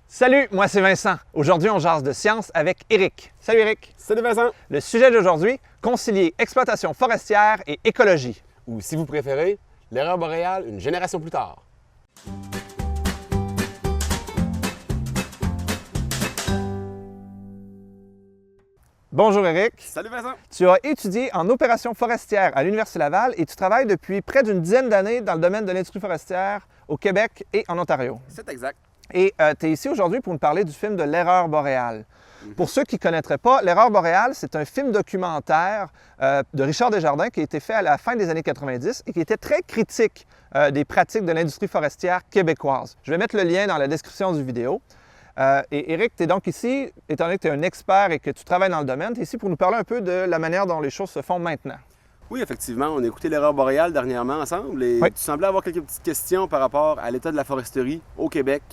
Salut, moi c'est Vincent. Aujourd'hui, on jase de science avec Éric. Salut Éric. Salut Vincent. Le sujet d'aujourd'hui, concilier exploitation forestière et écologie. Ou si vous préférez, l'erreur boréale une génération plus tard. Bonjour Éric. Salut Vincent. Tu as étudié en opération forestière à l'Université Laval et tu travailles depuis près d'une dizaine d'années dans le domaine de l'industrie forestière au Québec et en Ontario. C'est exact. Et tu es ici aujourd'hui pour nous parler du film de l'erreur boréale. Pour ceux qui ne connaîtraient pas, l'erreur boréale, c'est un film documentaire de Richard Desjardins qui a été fait à la fin des années 90 et qui était très critique des pratiques de l'industrie forestière québécoise. Je vais mettre le lien dans la description du vidéo. Et Éric, tu es donc ici, étant donné que tu es un expert et que tu travailles dans le domaine, tu es ici pour nous parler un peu de la manière dont les choses se font maintenant. Oui, effectivement, on a écouté l'erreur boréale dernièrement ensemble et Oui. tu semblais avoir quelques petites questions par rapport à l'état de la foresterie au Québec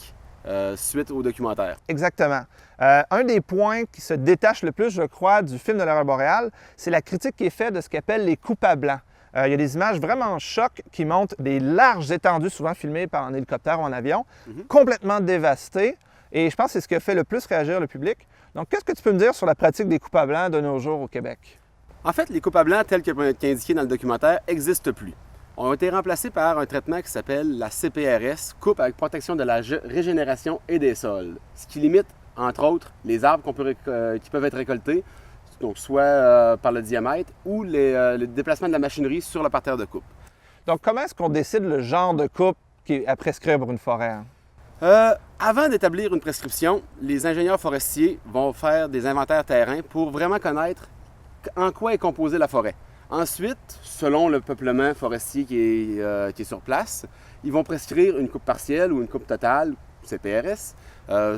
suite au documentaire. Exactement. Un des points qui se détache le plus, je crois, du film de l'erreur boréale, c'est la critique qui est faite de ce qu'appelle les coupes à blanc. Il y a des images vraiment chocs qui montrent des larges étendues, souvent filmées par un hélicoptère ou en avion, complètement dévastées. Et je pense que c'est ce qui a fait le plus réagir le public. Donc, qu'est-ce que tu peux me dire sur la pratique des coupes à blanc de nos jours au Québec? En fait, les coupes à blanc, telles qu'indiquées dans le documentaire, n'existent plus. Ont été remplacés par un traitement qui s'appelle la CPRS, coupe avec protection de la régénération et des sols, ce qui limite, entre autres, les arbres qui peuvent être récoltés, donc soit par le diamètre ou le déplacement de la machinerie sur le parterre de coupe. Donc, comment est-ce qu'on décide le genre de coupe qui est à prescrire pour une forêt? Avant d'établir une prescription, les ingénieurs forestiers vont faire des inventaires terrain pour vraiment connaître en quoi est composée la forêt. Ensuite, selon le peuplement forestier qui est sur place, ils vont prescrire une coupe partielle ou une coupe totale, CPRS,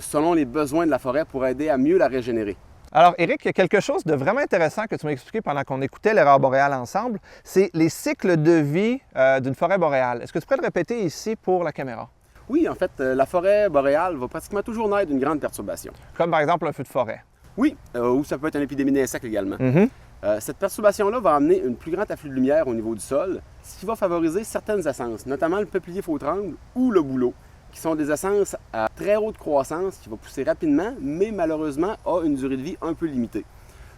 selon les besoins de la forêt pour aider à mieux la régénérer. Alors, Éric, il y a quelque chose de vraiment intéressant que tu m'as expliqué pendant qu'on écoutait l'erreur boréale ensemble, c'est les cycles de vie d'une forêt boréale. Est-ce que tu pourrais le répéter ici pour la caméra? Oui, en fait, la forêt boréale va pratiquement toujours naître d'une grande perturbation. Comme par exemple un feu de forêt. Oui, ou ça peut être une épidémie d'insectes également. Mhm. Cette perturbation-là va amener un plus grand afflux de lumière au niveau du sol, ce qui va favoriser certaines essences, notamment le peuplier faux-tremble ou le bouleau, qui sont des essences à très haute croissance qui vont pousser rapidement, mais malheureusement a une durée de vie un peu limitée.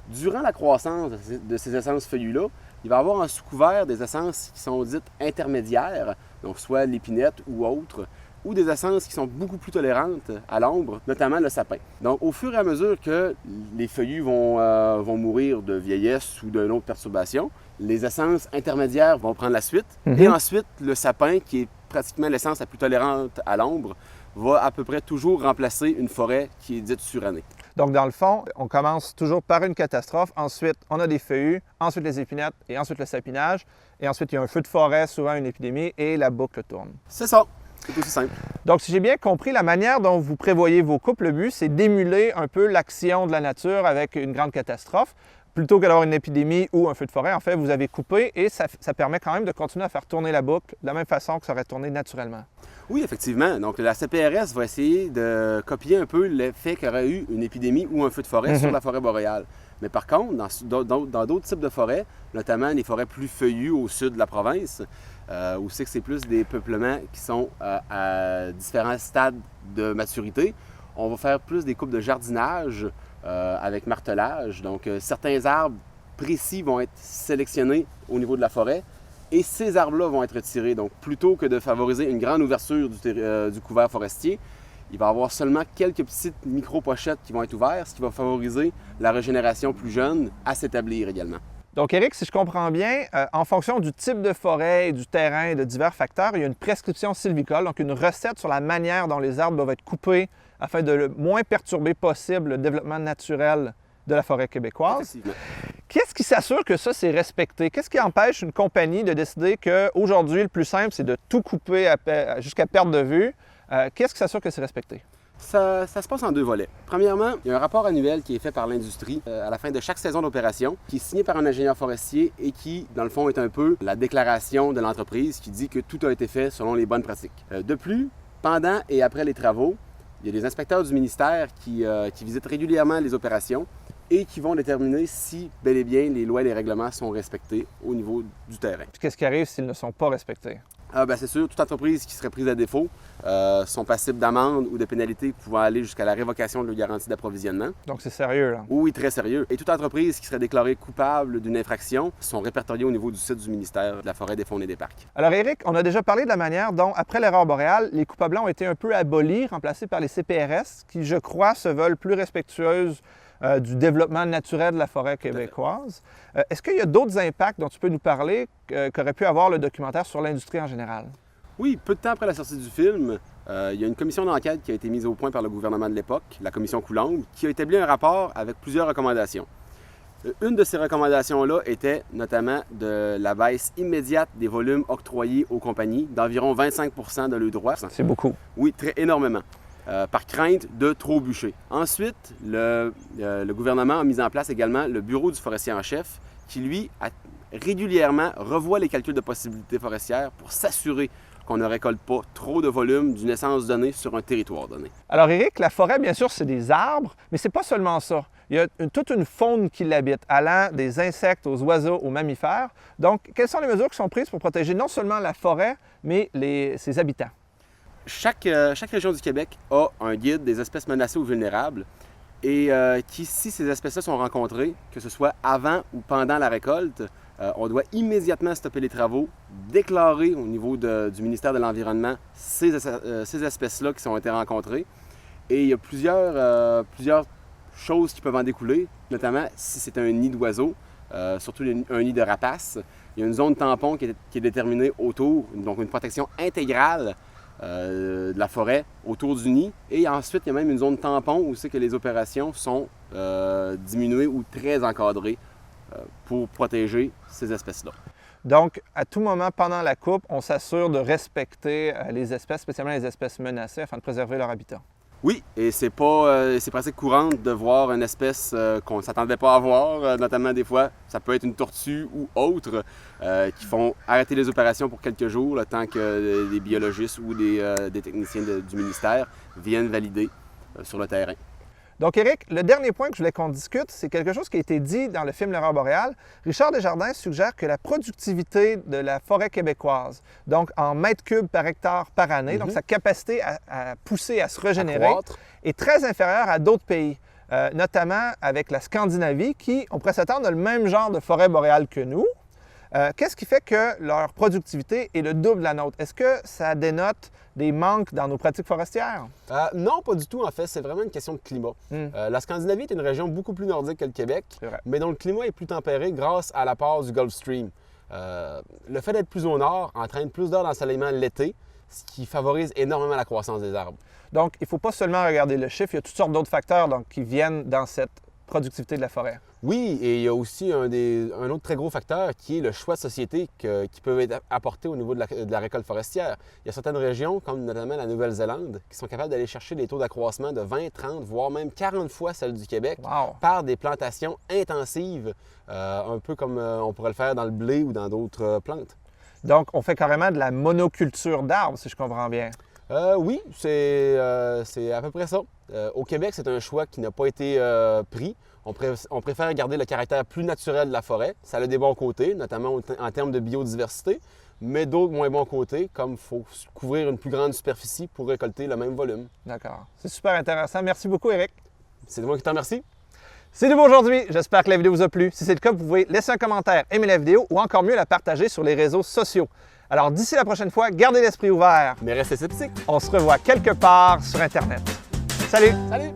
Durant la croissance de ces essences feuillues-là, il va y avoir en sous-couvert des essences qui sont dites intermédiaires, donc soit l'épinette ou autres, ou des essences qui sont beaucoup plus tolérantes à l'ombre, notamment le sapin. Donc, au fur et à mesure que les feuillus vont mourir de vieillesse ou d'une autre perturbation, les essences intermédiaires vont prendre la suite. Et ensuite, le sapin, qui est pratiquement l'essence la plus tolérante à l'ombre, va à peu près toujours remplacer une forêt qui est dite surannée. Donc, dans le fond, on commence toujours par une catastrophe. Ensuite, on a des feuillus, ensuite les épinettes et ensuite le sapinage. Et ensuite, il y a un feu de forêt, souvent une épidémie, et la boucle tourne. C'est ça. C'est aussi simple. Donc, si j'ai bien compris, la manière dont vous prévoyez vos coupes, le but, c'est d'émuler un peu l'action de la nature avec une grande catastrophe. Plutôt que d'avoir une épidémie ou un feu de forêt, en fait, vous avez coupé et ça permet quand même de continuer à faire tourner la boucle de la même façon que ça aurait tourné naturellement. Oui, effectivement. Donc, la CPRS va essayer de copier un peu l'effet qu'il y aurait eu une épidémie ou un feu de forêt sur la forêt boréale. Mais par contre, dans d'autres types de forêts, notamment les forêts plus feuillues au sud de la province, où c'est que c'est plus des peuplements qui sont à différents stades de maturité, on va faire plus des coupes de jardinage avec martelage. Donc, certains arbres précis vont être sélectionnés au niveau de la forêt et ces arbres-là vont être retirés. Donc, plutôt que de favoriser une grande ouverture du couvert forestier, il va y avoir seulement quelques petites micro-pochettes qui vont être ouvertes, ce qui va favoriser la régénération plus jeune à s'établir également. Donc, Éric, si je comprends bien, en fonction du type de forêt et du terrain et de divers facteurs, il y a une prescription sylvicole, donc une recette sur la manière dont les arbres doivent être coupés afin de le moins perturber possible le développement naturel de la forêt québécoise. Effectivement. Qu'est-ce qui s'assure que ça, c'est respecté? Qu'est-ce qui empêche une compagnie de décider qu'aujourd'hui, le plus simple, c'est de tout couper jusqu'à perte de vue? Qu'est-ce qui s'assure que c'est respecté? Ça se passe en deux volets. Premièrement, il y a un rapport annuel qui est fait par l'industrie à la fin de chaque saison d'opération, qui est signé par un ingénieur forestier et qui, dans le fond, est un peu la déclaration de l'entreprise qui dit que tout a été fait selon les bonnes pratiques. De plus, pendant et après les travaux, il y a des inspecteurs du ministère qui visitent régulièrement les opérations et qui vont déterminer si, bel et bien, les lois et les règlements sont respectés au niveau du terrain. Puis qu'est-ce qui arrive s'ils ne sont pas respectés? C'est sûr, toute entreprise qui serait prise à défaut sont passibles d'amende ou de pénalités pouvant aller jusqu'à la révocation de leur garantie d'approvisionnement. Donc c'est sérieux, là. Oui, très sérieux. Et toute entreprise qui serait déclarée coupable d'une infraction sont répertoriées au niveau du site du ministère de la Forêt, des Faunes et des Parcs. Alors Éric, on a déjà parlé de la manière dont, après l'erreur boréale, les coupes à blanc ont été un peu abolis, remplacés par les CPRS, qui, je crois, se veulent plus respectueuses du développement naturel de la forêt québécoise. Est-ce qu'il y a d'autres impacts dont tu peux nous parler qu'aurait pu avoir le documentaire sur l'industrie en général? Oui, peu de temps après la sortie du film, il y a une commission d'enquête qui a été mise au point par le gouvernement de l'époque, la commission Coulombe, qui a établi un rapport avec plusieurs recommandations. Une de ces recommandations-là était notamment de la baisse immédiate des volumes octroyés aux compagnies d'environ 25 % de leurs droits. C'est beaucoup. Oui, très énormément. Par crainte de trop bûcher. Ensuite, le gouvernement a mis en place également le bureau du forestier en chef qui, lui, régulièrement revoit les calculs de possibilités forestières pour s'assurer qu'on ne récolte pas trop de volume d'une essence donnée sur un territoire donné. Alors Éric, la forêt, bien sûr, c'est des arbres, mais c'est pas seulement ça. Il y a toute une faune qui l'habite, allant des insectes aux oiseaux, aux mammifères. Donc, quelles sont les mesures qui sont prises pour protéger non seulement la forêt, mais ses habitants? Chaque région du Québec a un guide des espèces menacées ou vulnérables et si ces espèces-là sont rencontrées, que ce soit avant ou pendant la récolte, on doit immédiatement stopper les travaux, déclarer au niveau du ministère de l'Environnement ces espèces-là qui ont été rencontrées. Et il y a plusieurs choses qui peuvent en découler, notamment si c'est un nid d'oiseaux, surtout un nid de rapaces. Il y a une zone tampon qui est déterminée autour, donc une protection intégrale de la forêt autour du nid. Et ensuite, il y a même une zone tampon où c'est que les opérations sont diminuées ou très encadrées pour protéger ces espèces-là. Donc, à tout moment pendant la coupe, on s'assure de respecter les espèces, spécialement les espèces menacées, afin de préserver leur habitat. Oui, et c'est pratique courante de voir une espèce qu'on ne s'attendait pas à voir, notamment des fois, ça peut être une tortue ou autre, qui font arrêter les opérations pour quelques jours, le temps que des biologistes ou des techniciens du ministère viennent valider sur le terrain. Donc, Éric, le dernier point que je voulais qu'on discute, c'est quelque chose qui a été dit dans le film L'Aurore boréale. Richard Desjardins suggère que la productivité de la forêt québécoise, donc en mètres cubes par hectare par année, donc sa capacité à pousser, à se régénérer, est très inférieure à d'autres pays, notamment avec la Scandinavie, qui, on pourrait s'attendre, a le même genre de forêt boréale que nous. Qu'est-ce qui fait que leur productivité est le double de la nôtre? Est-ce que ça dénote des manques dans nos pratiques forestières? Non, pas du tout, en fait. C'est vraiment une question de climat. La Scandinavie est une région beaucoup plus nordique que le Québec, mais dont le climat est plus tempéré grâce à l'apport du Gulf Stream. Le fait d'être plus au nord entraîne plus d'heures d'ensoleillement l'été, ce qui favorise énormément la croissance des arbres. Donc, il ne faut pas seulement regarder le chiffre, il y a toutes sortes d'autres facteurs qui viennent dans cette productivité de la forêt. Oui, et il y a aussi un autre très gros facteur qui est le choix de société qui peuvent être apportés au niveau de la récolte forestière. Il y a certaines régions, comme notamment la Nouvelle-Zélande, qui sont capables d'aller chercher des taux d'accroissement de 20, 30, voire même 40 fois celles du Québec par des plantations intensives, un peu comme on pourrait le faire dans le blé ou dans d'autres plantes. Donc, on fait carrément de la monoculture d'arbres, si je comprends bien. Oui, c'est à peu près ça. Au Québec, c'est un choix qui n'a pas été pris. On préfère garder le caractère plus naturel de la forêt. Ça a des bons côtés, notamment en termes de biodiversité, mais d'autres moins bons côtés, comme il faut couvrir une plus grande superficie pour récolter le même volume. D'accord. C'est super intéressant. Merci beaucoup, Éric. C'est moi qui te remercie. C'est tout pour aujourd'hui. J'espère que la vidéo vous a plu. Si c'est le cas, vous pouvez laisser un commentaire, aimer la vidéo ou encore mieux la partager sur les réseaux sociaux. Alors d'ici la prochaine fois, gardez l'esprit ouvert. Mais restez sceptiques. On se revoit quelque part sur Internet. Salut! Salut!